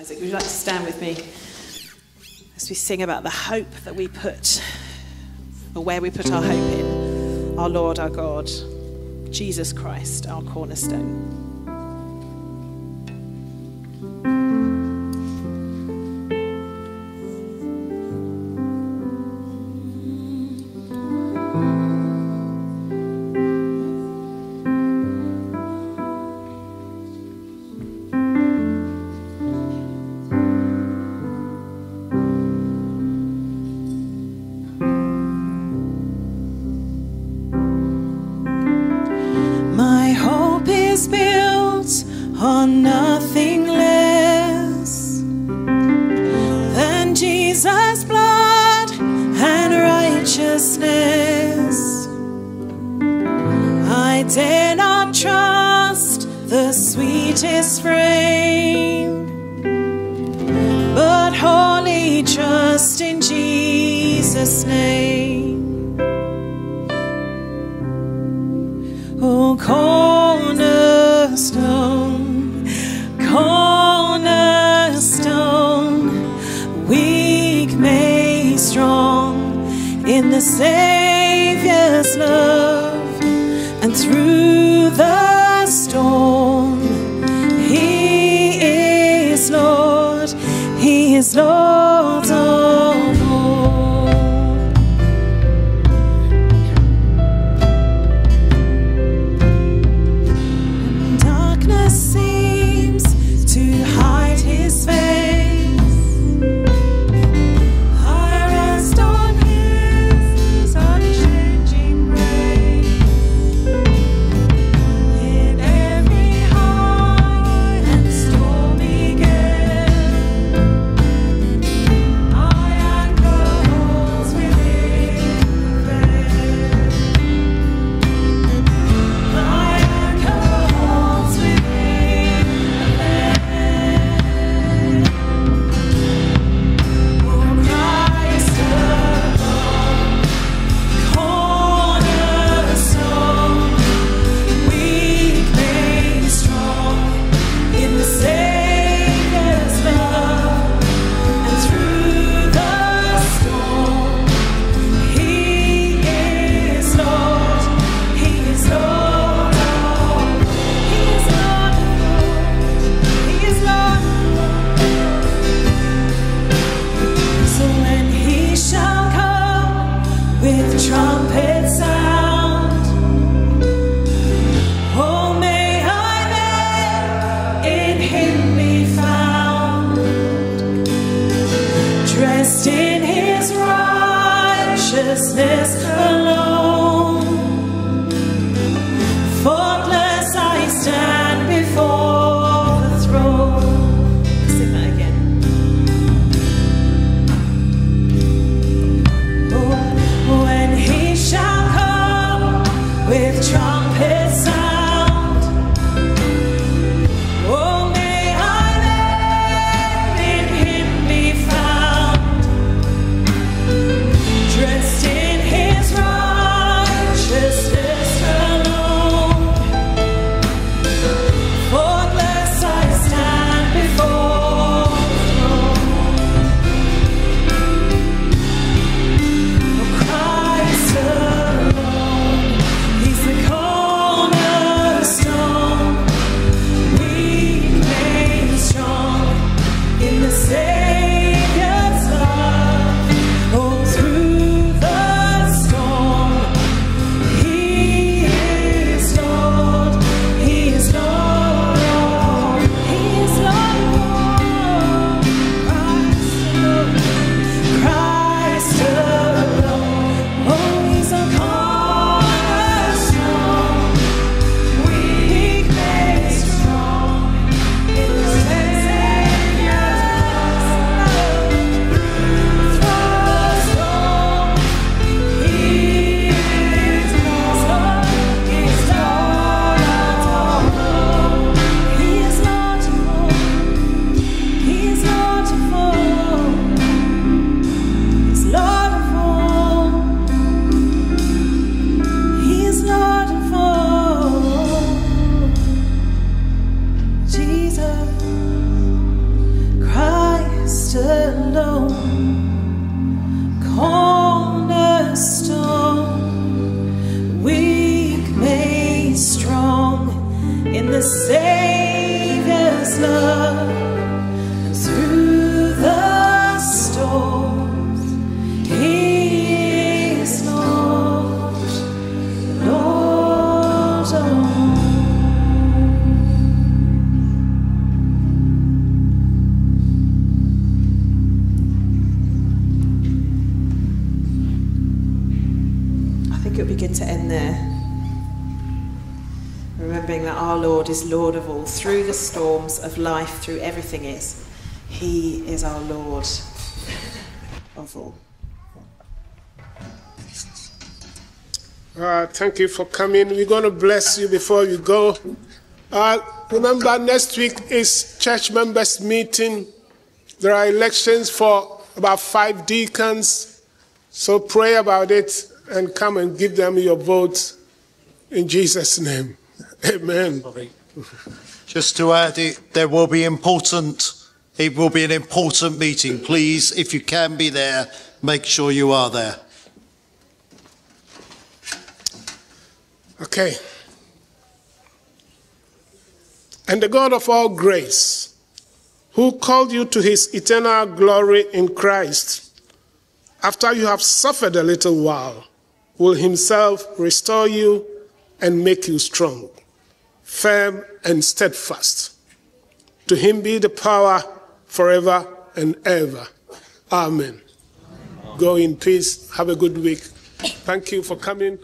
Isaac, would you like to stand with me as we sing about the hope that we put, or where we put our hope in? Our Lord, our God, Jesus Christ, our cornerstone. On nothing less than Jesus' blood and righteousness. I dare not trust the sweetest frame, but wholly trust in Jesus' name. Oh, cornerstone, cornerstone, weak made strong in the Savior's love, and through the storm, He is Lord, He is Lord of all. I begin to end there. Remembering that our Lord is Lord of all, through the storms of life, through everything is. He is our Lord of all. Thank you for coming. We're going to bless you before you go. Remember, next week is church members meeting. There are elections for about 5 deacons. So pray about it and come and give them your vote in Jesus' name. Amen. Just to add, it will be an important meeting. Please, if you can be there, make sure you are there. Okay. And the God of all grace, who called you to his eternal glory in Christ, after you have suffered a little while, will himself restore you and make you strong, firm and steadfast. To him be the power forever and ever. Amen. Go in peace. Have a good week. Thank you for coming.